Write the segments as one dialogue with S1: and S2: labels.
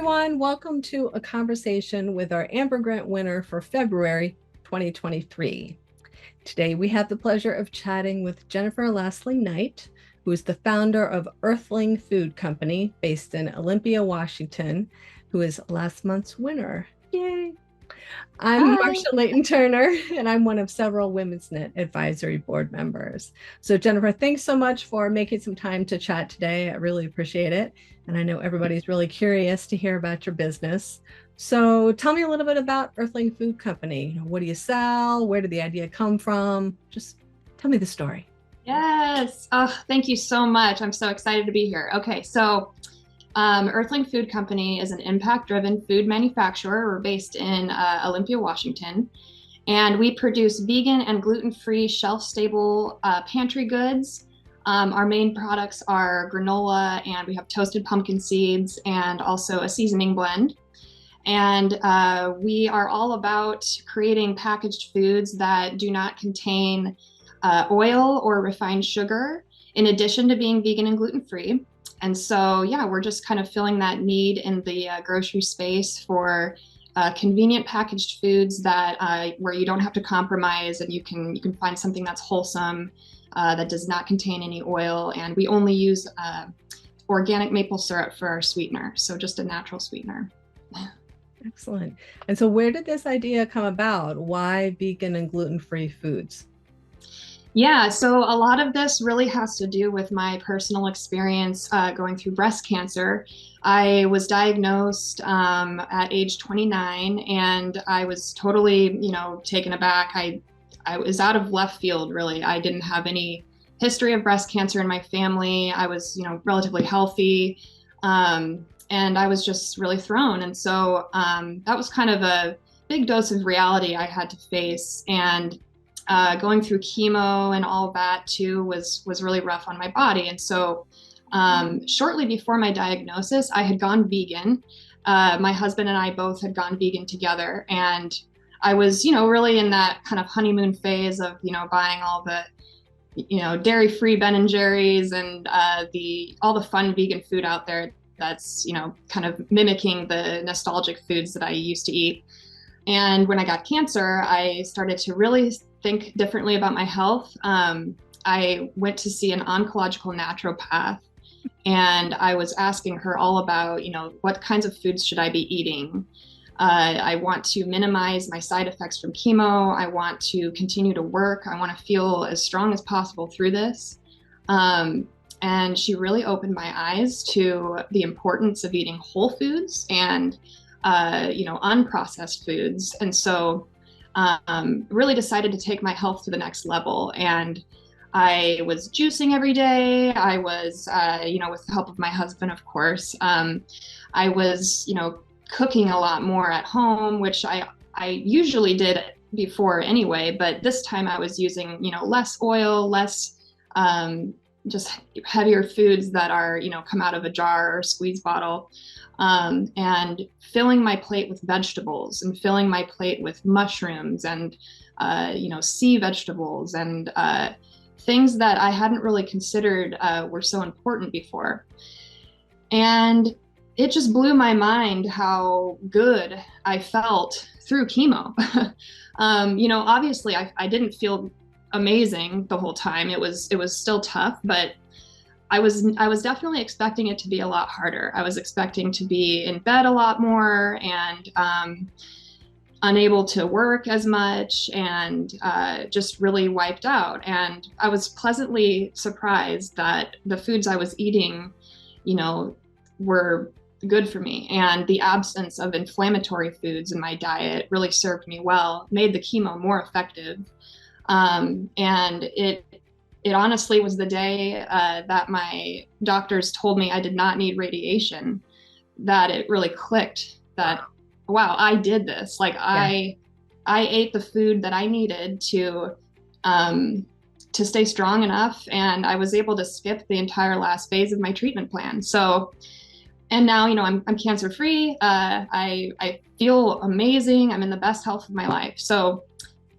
S1: everyone. Welcome to a conversation with our Amber Grant winner for February 2023. Today, we have the pleasure of chatting with Jennifer Lassely Knight, who is the founder of Earthling Food Company based in Olympia, Washington, who is last month's winner. Yay! I'm
S2: Hi.
S1: Marcia Layton Turner, and I'm one of several Women's Knit Advisory Board members. So, Jennifer, thanks so much for making some time to chat today. I really appreciate it. And I know everybody's really curious to hear about your business. So, tell me a little bit about Earthling Food Company. What do you sell? Where did the idea come from? Just tell me the story.
S2: Yes. Oh, thank you so much. I'm so excited to be here. Okay, so Earthling Food Company is an impact-driven food manufacturer. We're based in Olympia, Washington, and we produce vegan and gluten-free, shelf-stable pantry goods. Our main products are granola, and we have toasted pumpkin seeds, and also a seasoning blend. And we are all about creating packaged foods that do not contain oil or refined sugar, in addition to being vegan and gluten free. And so, yeah, we're just kind of filling that need in the grocery space for convenient packaged foods that where you don't have to compromise, and you can find something that's wholesome, that does not contain any oil, and we only use organic maple syrup for our sweetener, so just a natural sweetener.
S1: Excellent. And so, where did this idea come about? Why vegan and gluten-free foods?
S2: Yeah, so a lot of this really has to do with my personal experience going through breast cancer. I was diagnosed at age 29, and I was totally, taken aback. I was out of left field, really. I didn't have any history of breast cancer in my family. I was, relatively healthy, and I was just really thrown. And so that was kind of a big dose of reality I had to face. And going through chemo and all that too was really rough on my body. And so shortly before my diagnosis, I had gone vegan. My husband and I both had gone vegan together, and I was, really in that kind of honeymoon phase of, buying all the, dairy-free Ben and Jerry's and the all the fun vegan food out there that's, kind of mimicking the nostalgic foods that I used to eat. And when I got cancer, I started to really think differently about my health. I went to see an oncological naturopath, and I was asking her all about, what kinds of foods should I be eating? I want to minimize my side effects from chemo. I want to continue to work. I want to feel as strong as possible through this. And she really opened my eyes to the importance of eating whole foods and unprocessed foods. And so really decided to take my health to the next level. And I was juicing every day. I was, with the help of my husband, of course. I was, cooking a lot more at home, which I usually did before anyway. But this time I was using, less oil, less just heavier foods that are, come out of a jar or squeeze bottle. And filling my plate with vegetables and filling my plate with mushrooms and, sea vegetables and things that I hadn't really considered were so important before. And it just blew my mind how good I felt through chemo. Obviously I didn't feel amazing the whole time. It was still tough, but I was definitely expecting it to be a lot harder. I was expecting to be in bed a lot more and unable to work as much and just really wiped out. And I was pleasantly surprised that the foods I was eating, were good for me. And the absence of inflammatory foods in my diet really served me well, made the chemo more effective. And it honestly was the day that my doctors told me I did not need radiation, that it really clicked that, wow, I did this. Like
S1: Yeah.
S2: I ate the food that I needed to stay strong enough, and I was able to skip the entire last phase of my treatment plan. So, and now, I'm cancer free. I feel amazing. I'm in the best health of my life. So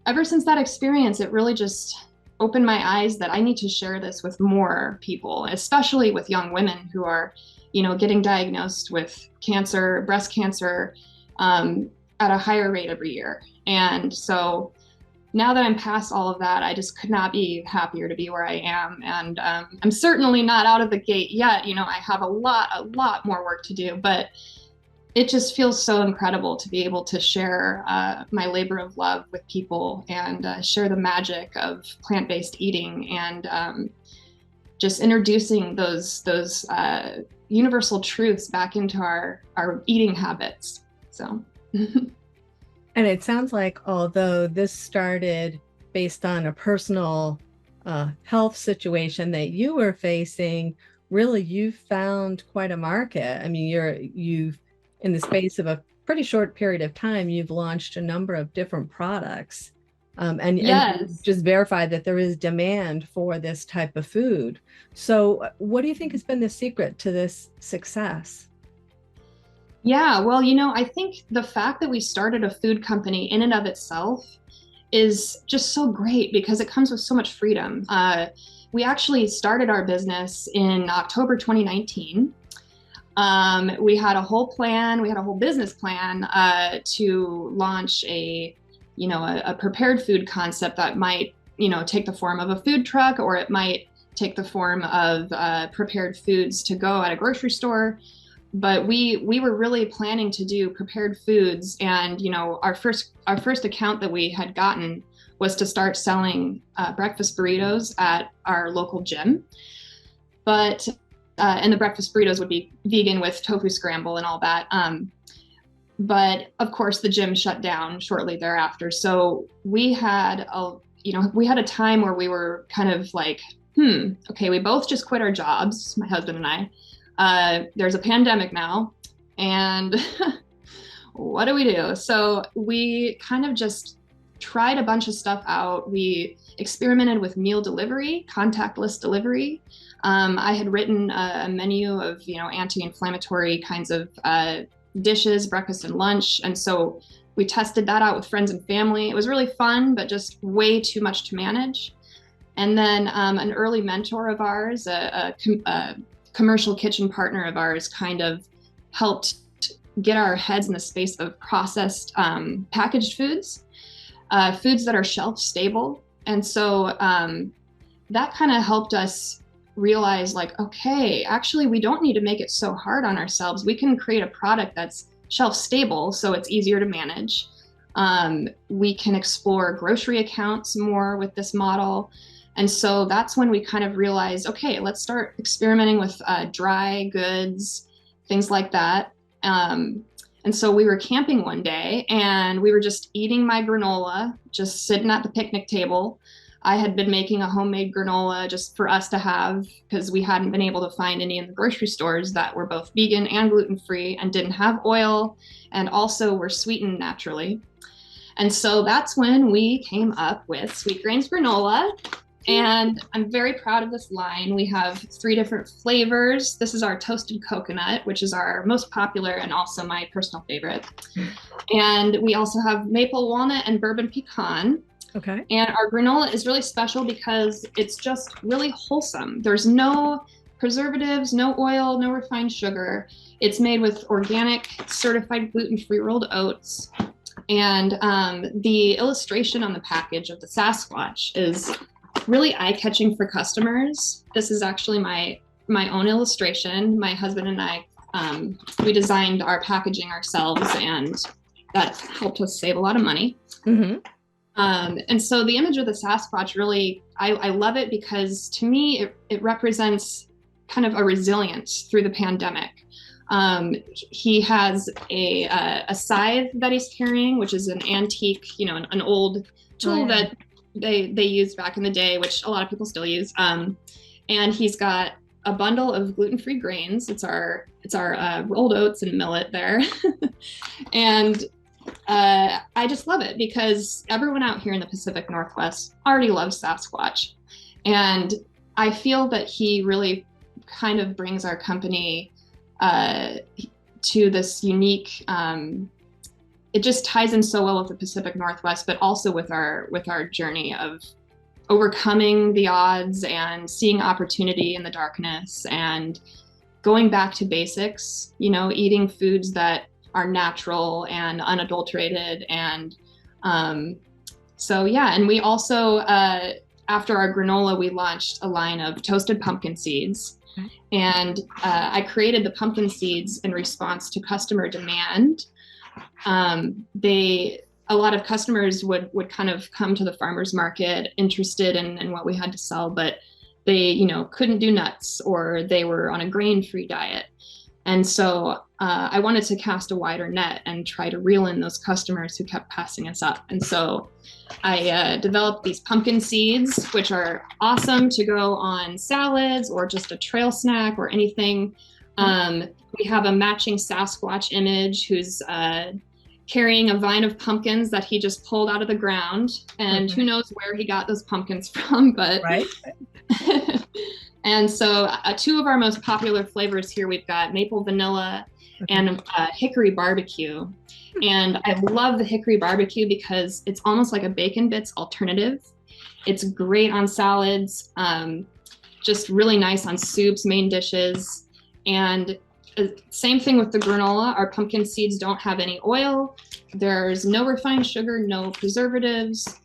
S2: ever since that experience, it really just opened my eyes that I need to share this with more people, especially with young women who are getting diagnosed with cancer, breast cancer, at a higher rate every year. And so now that I'm past all of that, I just could not be happier to be where I am. And I'm certainly not out of the gate yet. I have a lot more work to do, but it just feels so incredible to be able to share my labor of love with people and share the magic of plant-based eating and just introducing those universal truths back into our eating habits. So.
S1: And it sounds like although this started based on a personal health situation that you were facing, really you've found quite a market. I mean, you've in the space of a pretty short period of time, you've launched a number of different products. And you
S2: Yes.
S1: just verified that there is demand for this type of food. So, what do you think has been the secret to this success?
S2: Yeah, well, I think the fact that we started a food company in and of itself is just so great because it comes with so much freedom. We actually started our business in October 2019. We had a whole plan, we had a whole business plan to launch a prepared food concept that might, take the form of a food truck, or it might take the form of prepared foods to go at a grocery store. But we were really planning to do prepared foods, and our first account that we had gotten was to start selling breakfast burritos at our local gym. But and the breakfast burritos would be vegan with tofu scramble and all that. But of course, the gym shut down shortly thereafter. So we had a time where we were kind of like, okay, we both just quit our jobs, my husband and I. There's a pandemic now, and what do we do? So we kind of just tried a bunch of stuff out. We experimented with meal delivery, contactless delivery. I had written a menu of, anti-inflammatory kinds of dishes, breakfast and lunch. And so we tested that out with friends and family. It was really fun, but just way too much to manage. And then an early mentor of ours, a commercial kitchen partner of ours, kind of helped get our heads in the space of processed packaged foods, foods that are shelf stable. And so that kind of helped us realize, like, okay, actually, we don't need to make it so hard on ourselves. We can create a product that's shelf stable, so it's easier to manage. We can explore grocery accounts more with this model. And so that's when we kind of realized, okay, let's start experimenting with dry goods, things like that. And so we were camping one day and we were just eating my granola, just sitting at the picnic table. I had been making a homemade granola just for us to have because we hadn't been able to find any in the grocery stores that were both vegan and gluten-free and didn't have oil and also were sweetened naturally. And so that's when we came up with Sweetgrains granola. And I'm very proud of this line. We have 3 different flavors. This is our toasted coconut, which is our most popular and also my personal favorite. And we also have maple walnut and bourbon pecan.
S1: Okay.
S2: And our granola is really special because it's just really wholesome. There's no preservatives, no oil, no refined sugar. It's made with organic, certified gluten-free rolled oats. And the illustration on the package of the Sasquatch is really eye-catching for customers. This is actually my own illustration. My husband and I, we designed our packaging ourselves, and that helped us save a lot of money.
S1: Mm-hmm.
S2: And so the image of the Sasquatch really, I love it because to me, it represents kind of a resilience through the pandemic. He has a scythe that he's carrying, which is an antique, an old tool that they used back in the day, which a lot of people still use. And he's got a bundle of gluten-free grains. It's our rolled oats and millet there. And I just love it because everyone out here in the Pacific Northwest already loves Sasquatch. And I feel that he really kind of brings our company to this unique, it just ties in so well with the Pacific Northwest, but also with our journey of overcoming the odds and seeing opportunity in the darkness and going back to basics, eating foods that are natural and unadulterated. And so, yeah. And we also, after our granola, we launched a line of toasted pumpkin seeds. And I created the pumpkin seeds in response to customer demand. A lot of customers would kind of come to the farmers market interested in what we had to sell, but they, couldn't do nuts, or they were on a grain-free diet. And so I wanted to cast a wider net and try to reel in those customers who kept passing us up. And so I developed these pumpkin seeds, which are awesome to go on salads or just a trail snack or anything. We have a matching Sasquatch image who's carrying a vine of pumpkins that he just pulled out of the ground. And who knows where he got those pumpkins from, but
S1: right.
S2: And so two of our most popular flavors here, we've got maple vanilla and hickory barbecue. And I love the hickory barbecue because it's almost like a bacon bits alternative. It's great on salads, just really nice on soups, main dishes. And same thing with the granola. Our pumpkin seeds don't have any oil. There's no refined sugar, no preservatives.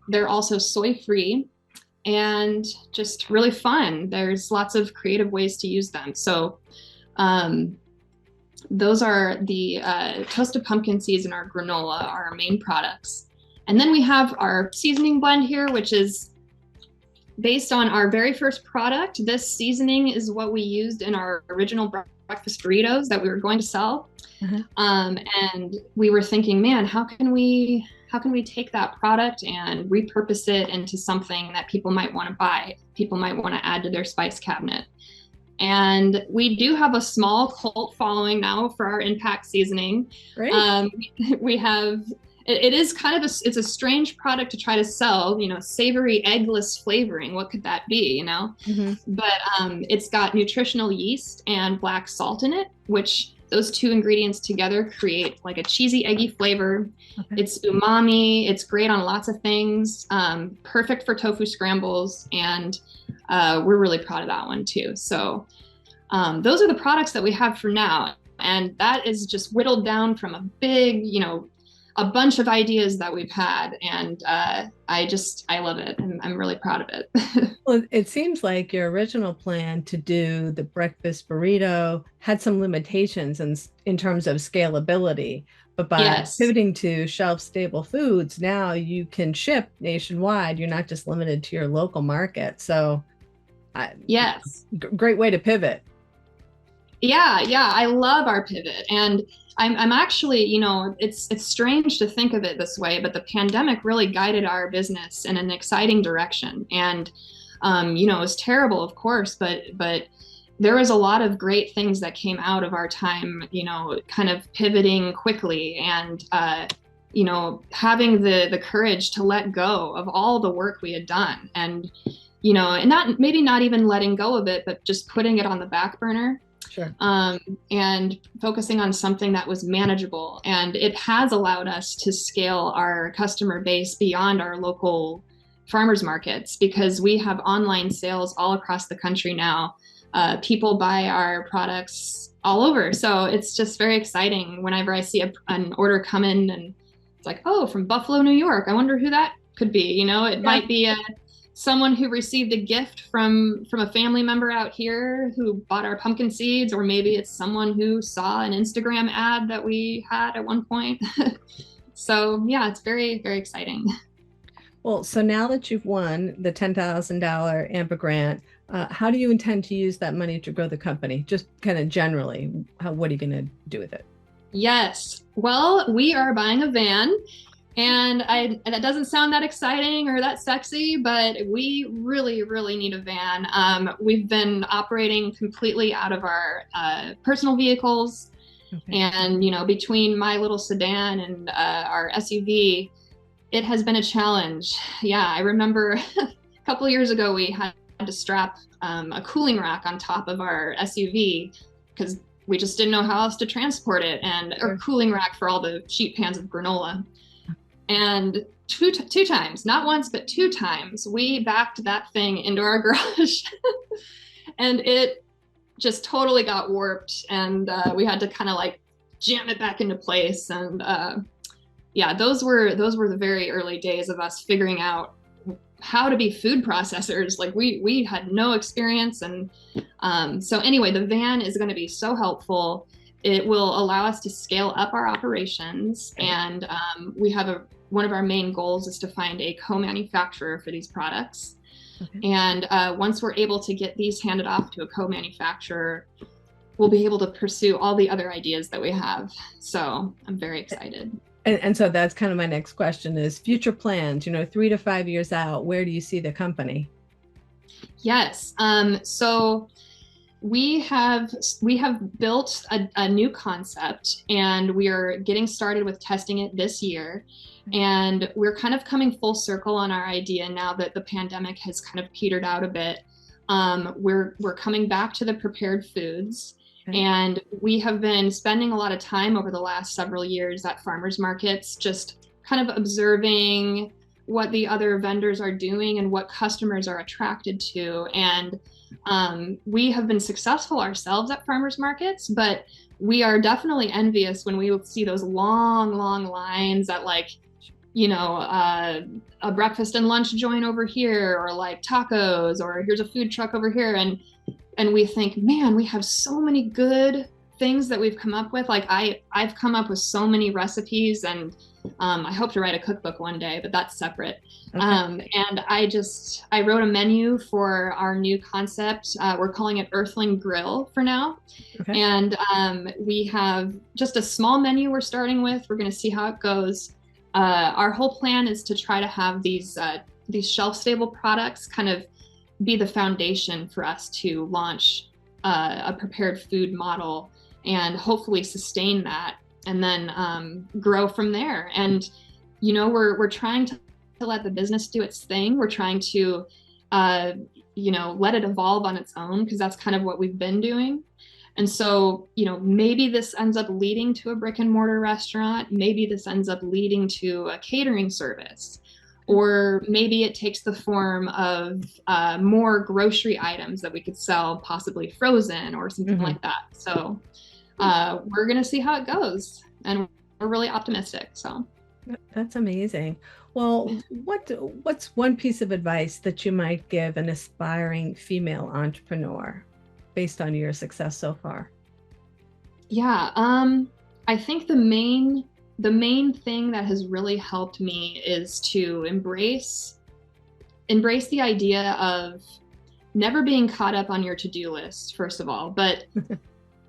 S2: They're also soy-free and just really fun. There's lots of creative ways to use them. So those are the toasted pumpkin seeds and our granola are our main products. And then we have our seasoning blend here, which is based on our very first product. This seasoning is what we used in our original breakfast burritos that we were going to sell. And we were thinking, man, how can we take that product and repurpose it into something that people might want to buy, people might want to add to their spice cabinet. And we do have a small cult following now for our impact seasoning.
S1: Great.
S2: We have, it is kind of it's a strange product to try to sell, savory eggless flavoring. What could that be, But it's got nutritional yeast and black salt in it, which those two ingredients together create like a cheesy, eggy flavor. It's umami. It's great on lots of things. Perfect for tofu scrambles. And we're really proud of that one too. So those are the products that we have for now. And that is just whittled down from a big, a bunch of ideas that we've had. And I love it. And I'm really proud of it.
S1: Well, it seems like your original plan to do the breakfast burrito had some limitations in terms of scalability. But by pivoting to shelf-stable foods, now you can ship nationwide. You're not just limited to your local market. So, great way to pivot.
S2: Yeah, I love our pivot. And I'm actually, it's strange to think of it this way, but the pandemic really guided our business in an exciting direction. And it was terrible, of course, but there was a lot of great things that came out of our time, kind of pivoting quickly and having the courage to let go of all the work we had done, and not even letting go of it, but just putting it on the back burner.
S1: Sure.
S2: And focusing on something that was manageable. And it has allowed us to scale our customer base beyond our local farmers markets, because we have online sales all across the country now. People buy our products all over. So it's just very exciting whenever I see an order come in and it's like, oh, from Buffalo, New York. I wonder who that could be. It might be someone who received a gift from a family member out here who bought our pumpkin seeds, or maybe it's someone who saw an Instagram ad that we had at one point. So yeah, it's very, very exciting.
S1: Well, so now that you've won the $10,000 AMPA grant, how do you intend to use that money to grow the company? Just kind of generally, what are you going to do with it?
S2: Yes. Well, we are buying a van. And that doesn't sound that exciting or that sexy, but we really, really need a van. We've been operating completely out of our personal vehicles. And, between my little sedan and our SUV, it has been a challenge. Yeah, I remember a couple of years ago, we had to strap a cooling rack on top of our SUV because we just didn't know how else to transport it, and a cooling rack for all the sheet pans of granola. And two times, not once, but two times, we backed that thing into our garage. And it just totally got warped, and we had to kind of like jam it back into place. And yeah, those were the very early days of us figuring out how to be food processors. Like we had no experience. And so anyway, the van is going to be so helpful. It will allow us to scale up our operations. And we have one of our main goals is to find a co-manufacturer for these products. Okay. And once we're able to get these handed off to a co-manufacturer, we'll be able to pursue all the other ideas that we have. So I'm very excited.
S1: And so that's kind of my next question is future plans, 3 to 5 years out, where do you see the company?
S2: Yes. So we have built a new concept, and we are getting started with testing it this year. And we're kind of coming full circle on our idea now that the pandemic has kind of petered out a bit. We're coming back to the prepared foods. And we have been spending a lot of time over the last several years at farmers markets, just kind of observing what the other vendors are doing and what customers are attracted to. And we have been successful ourselves at farmers markets, but we are definitely envious when we see those long, long lines at like, a breakfast and lunch joint over here, or like tacos, or here's a food truck over here. And we think, man, we have so many good things that we've come up with. Like I've come up with so many recipes, and I hope to write a cookbook one day, but that's separate. Okay. And I wrote a menu for our new concept. We're calling it Earthling Grill for now. Okay. And we have just a small menu we're starting with. We're going to see how it goes. Our whole plan is to try to have these shelf-stable products kind of be the foundation for us to launch a prepared food model and hopefully sustain that, and then grow from there. And we're trying to let the business do its thing. We're trying to let it evolve on its own, because that's kind of what we've been doing. And so, maybe this ends up leading to a brick and mortar restaurant. Maybe this ends up leading to a catering service. Or maybe it takes the form of more grocery items that we could sell, possibly frozen or something like that. So we're going to see how it goes. And we're really optimistic. So
S1: that's amazing. Well, what's one piece of advice that you might give an aspiring female entrepreneur based on your success so far?
S2: Yeah, I think the main thing that has really helped me is to embrace the idea of never being caught up on your to-do list, first of all. But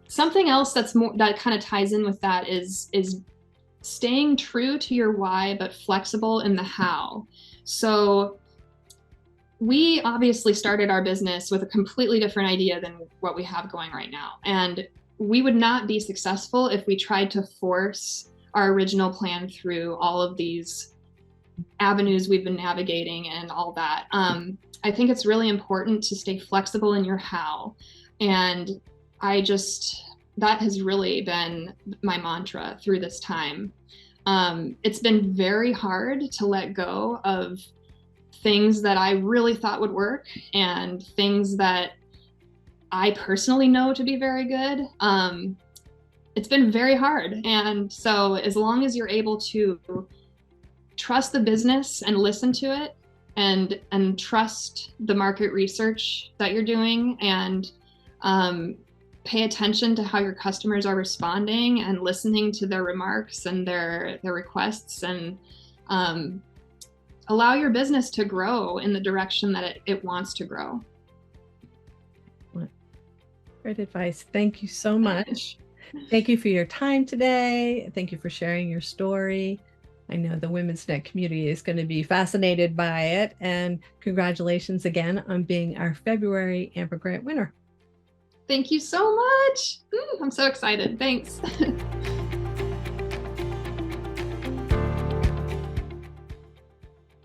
S2: something else that kind of ties in with that is staying true to your why, but flexible in the how. So we obviously started our business with a completely different idea than what we have going right now. And we would not be successful if we tried to force our original plan through all of these avenues we've been navigating and all that. I think it's really important to stay flexible in your how. And that has really been my mantra through this time. It's been very hard to let go of things that I really thought would work and things that I personally know to be very good. It's been very hard. And so as long as you're able to trust the business and listen to it, and trust the market research that you're doing, and pay attention to how your customers are responding and listening to their remarks and their requests, and allow your business to grow in the direction that it wants to grow.
S1: Great advice. Thank you so much. Thank you for your time today. Thank you for sharing your story. I know the Women's Net community is going to be fascinated by it. And congratulations again on being our February Amber Grant winner.
S2: Thank you so much. I'm so excited. Thanks.